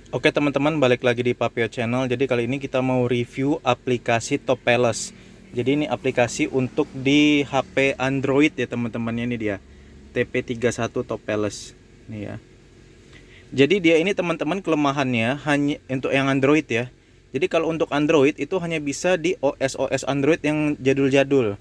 Oke teman-teman, balik lagi di Papio Channel. Jadi kali ini kita mau review aplikasi Topales. Jadi ini aplikasi untuk di HP Android ya teman-temannya, ini dia TP31 Topales. Nih ya. Jadi dia ini teman-teman kelemahannya hanya untuk yang Android ya. Jadi kalau untuk Android itu hanya bisa di OS Android yang jadul-jadul.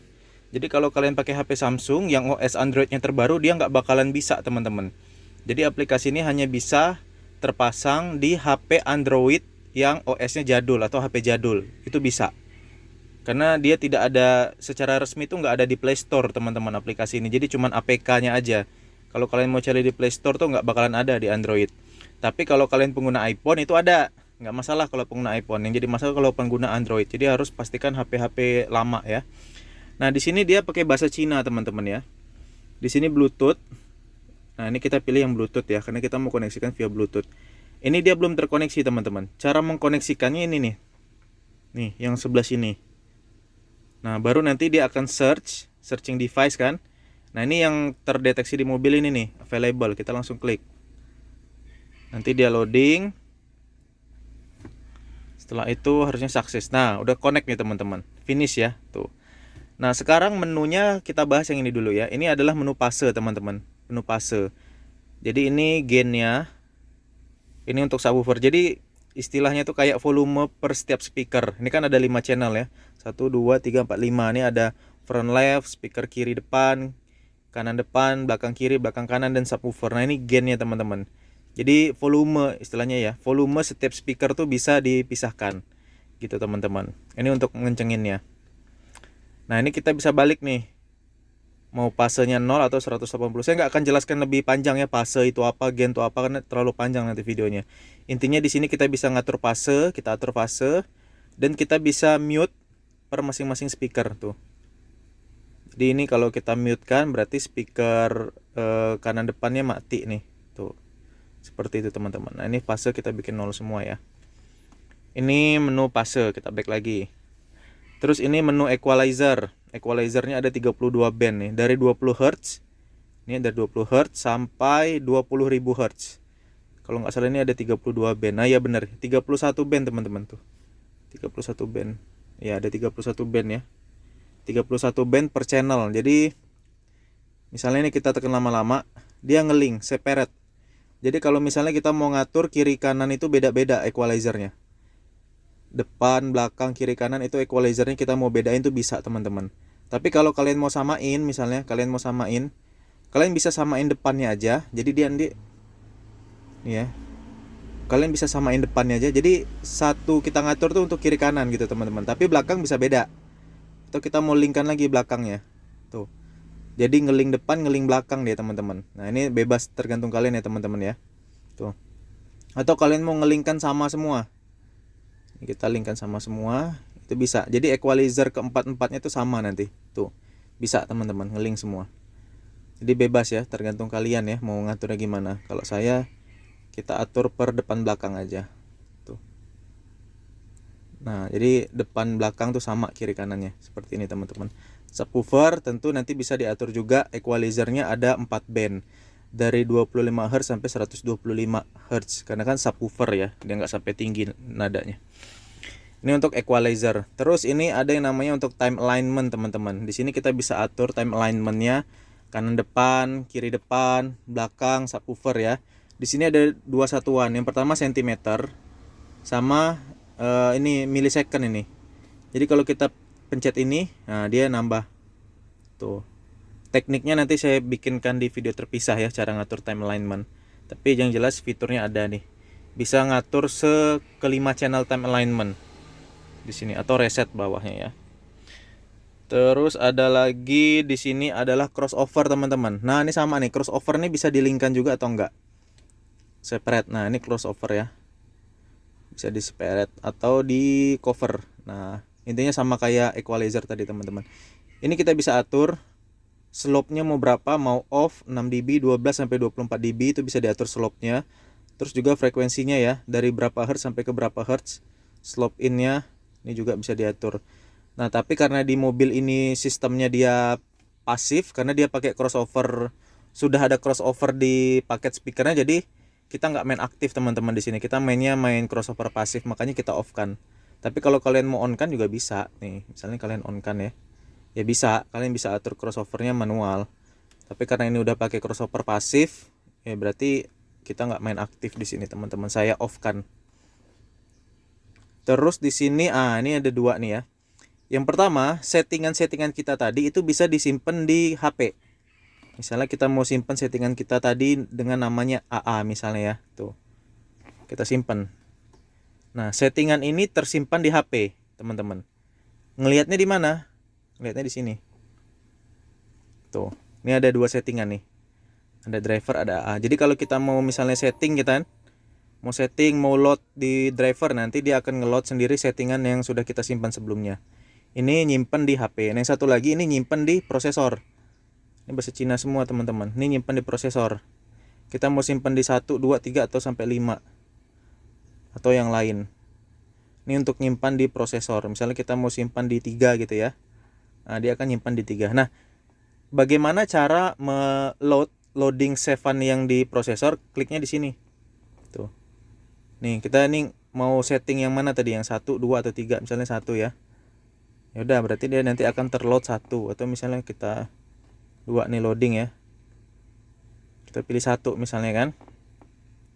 Jadi kalau kalian pakai HP Samsung yang OS Androidnya terbaru, dia nggak bakalan bisa teman-teman. Jadi aplikasi ini hanya bisa terpasang di HP Android yang OS-nya jadul atau HP jadul. Itu bisa. Karena dia tidak ada secara resmi, itu nggak ada di Play Store teman-teman aplikasi ini. Jadi cuman APK-nya aja. Kalau kalian mau cari di Play Store tuh nggak bakalan ada di Android. Tapi kalau kalian pengguna iPhone itu ada. Nggak masalah kalau pengguna iPhone. Yang jadi masalah kalau pengguna Android. Jadi harus pastikan HP-HP lama ya. Nah di sini dia pakai bahasa Cina teman-teman ya. Di sini Bluetooth. Nah ini kita pilih yang Bluetooth ya, karena kita mau koneksikan via Bluetooth. Ini dia belum terkoneksi teman-teman. Cara mengkoneksikannya ini nih. Nih yang sebelah sini. Nah baru nanti dia akan searching device kan. Nah ini yang terdeteksi di mobil ini nih, available. Kita langsung klik. Nanti dia loading. Setelah itu harusnya sukses. Nah udah connect nih teman-teman. Finish ya tuh. Nah sekarang menunya kita bahas yang ini dulu ya. Ini adalah menu fase teman-teman. Menu fase. Jadi ini gainnya. Ini untuk subwoofer. Jadi istilahnya tuh kayak volume per setiap speaker. Ini kan ada 5 channel ya. 1, 2, 3, 4, 5. Ini ada front left, speaker kiri depan, kanan depan, belakang kiri, belakang kanan, dan subwoofer. Nah ini gainnya teman-teman. Jadi volume istilahnya ya. Volume setiap speaker tuh bisa dipisahkan. Gitu teman-teman. Ini untuk ngencenginnya. Nah ini kita bisa balik nih. Mau fasenya 0 atau 180. Saya nggak akan jelaskan lebih panjang ya fase itu apa, gain itu apa, karena terlalu panjang nanti videonya. Intinya di sini kita bisa ngatur fase, kita atur fase, dan kita bisa mute per masing-masing speaker tuh. Jadi ini kalau kita mute kan berarti speaker kanan depannya mati nih. Tuh. Seperti itu teman-teman. Nah, ini fase kita bikin 0 semua ya. Ini menu fase, kita back lagi. Terus ini menu equalizer. Equalizernya ada 32 band nih, dari 20 Hz. Ini dari 20 Hz sampai 20.000 Hz. Kalau nggak salah ini ada 32 band. Nah ya benar, 31 band teman-teman tuh. 31 band. Ya ada 31 band ya. 31 band per channel. Jadi misalnya ini kita tekan lama-lama, dia ngeling, separate. Jadi kalau misalnya kita mau ngatur kiri kanan itu beda-beda equalizernya. Depan, belakang, kiri, kanan itu equalizernya kita mau bedain tuh bisa teman-teman. Tapi kalau kalian mau samain, misalnya kalian mau samain, kalian bisa samain depannya aja. Jadi dia nih ya. Kalian bisa samain depannya aja. Jadi satu kita ngatur tuh untuk kiri kanan gitu teman-teman. Tapi belakang bisa beda. Atau kita mau linkkan lagi belakangnya. Tuh. Jadi ngeling depan, ngeling belakang deh teman-teman. Nah, ini bebas tergantung kalian ya teman-teman ya. Tuh. Atau kalian mau ngelingkan sama semua. Kita linkkan sama semua, itu bisa. Jadi equalizer keempat-empatnya itu sama nanti. Tuh. Bisa teman-teman, ngeling semua. Jadi bebas ya, tergantung kalian ya mau ngaturnya gimana. Kalau saya kita atur per depan belakang aja. Tuh. Nah, jadi depan belakang tuh sama kiri kanannya. Seperti ini teman-teman. Subwoofer tentu nanti bisa diatur juga, equalizernya ada 4 band. Dari 25 Hz sampai 125 Hz. Karena kan subwoofer ya, dia nggak sampai tinggi nadanya. Ini untuk equalizer. Terus ini ada yang namanya untuk time alignment teman-teman. Di sini kita bisa atur time alignmentnya, kanan depan, kiri depan, belakang, subwoofer ya. Di sini ada dua satuan. Yang pertama sentimeter sama ini millisecond ini. Jadi kalau kita pencet ini, nah dia nambah. Tuh. Tekniknya nanti saya bikinkan di video terpisah ya, cara ngatur time alignment. Tapi yang jelas fiturnya ada nih. Bisa ngatur kelima channel time alignment di sini atau reset bawahnya ya. Terus ada lagi di sini adalah crossover teman-teman. Nah, ini sama nih, crossover nih bisa dilingkan juga atau enggak? Separate. Nah, ini crossover ya. Bisa di separate atau di cover. Nah, intinya sama kayak equalizer tadi teman-teman. Ini kita bisa atur slope-nya mau berapa, mau off 6 dB, 12 sampai 24 dB itu bisa diatur slope-nya. Terus juga frekuensinya ya, dari berapa hertz sampai ke berapa hertz. Slope in-nya ini juga bisa diatur. Nah, tapi karena di mobil ini sistemnya dia pasif, karena dia pakai crossover, sudah ada crossover di paket speakernya, jadi kita nggak main aktif teman-teman di sini. Kita main crossover pasif, makanya kita off kan. Tapi kalau kalian mau on kan juga bisa. Nih, misalnya kalian on kan ya. Ya bisa, kalian bisa atur crossovernya manual. Tapi karena ini udah pakai crossover pasif, ya berarti kita nggak main aktif di sini teman-teman. Saya off kan. Terus di sini ini ada dua nih ya. Yang pertama, settingan-settingan kita tadi itu bisa disimpan di HP. Misalnya kita mau simpan settingan kita tadi dengan namanya AA misalnya ya. Tuh. Kita simpan. Nah, settingan ini tersimpan di HP, teman-teman. Ngelihatnya di mana? Ngelihatnya di sini. Tuh. Ini ada dua settingan nih. Ada driver, ada AA. Jadi kalau kita mau misalnya setting kita mau setting, mau load di driver, nanti dia akan ngeload sendiri settingan yang sudah kita simpan sebelumnya. Ini nyimpen di HP. Yang satu lagi ini nyimpen di prosesor. Ini bahasa Cina semua teman-teman. Ini nyimpen di prosesor. Kita mau simpan di 1, 2, 3 atau sampai 5 atau yang lain. Ini untuk nyimpan di prosesor. Misalnya kita mau simpan di 3 gitu ya. Nah, dia akan nyimpan di 3. Nah, bagaimana cara loading save-an yang di prosesor? Kliknya di sini. Tuh. Nih, kita nih mau setting yang mana tadi? Yang 1, 2 atau 3, misalnya 1 ya. Ya udah, berarti dia nanti akan terload 1, atau misalnya kita 2 nih loading ya. Kita pilih 1 misalnya kan.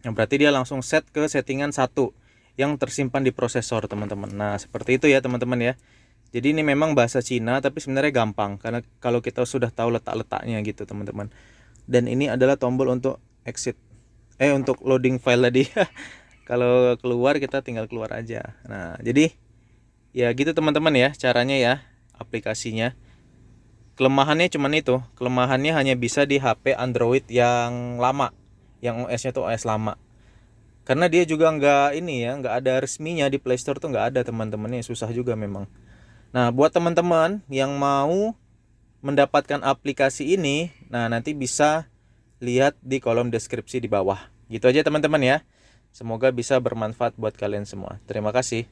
Yang berarti dia langsung set ke settingan 1 yang tersimpan di prosesor, teman-teman. Nah, seperti itu ya, teman-teman ya. Jadi ini memang bahasa Cina tapi sebenarnya gampang karena kalau kita sudah tahu letak-letaknya gitu, teman-teman. Dan ini adalah tombol untuk exit. Untuk loading file tadi. Kalau keluar kita tinggal keluar aja. Nah, jadi ya gitu teman-teman ya caranya ya, aplikasinya. Kelemahannya cuman itu. Kelemahannya hanya bisa di HP Android yang lama, yang OS-nya tuh OS lama. Karena dia juga nggak ini ya, nggak ada resminya di Play Store tuh nggak ada teman-teman, susah juga memang. Nah, buat teman-teman yang mau mendapatkan aplikasi ini, nah nanti bisa lihat di kolom deskripsi di bawah. Gitu aja teman-teman ya. Semoga bisa bermanfaat buat kalian semua. Terima kasih.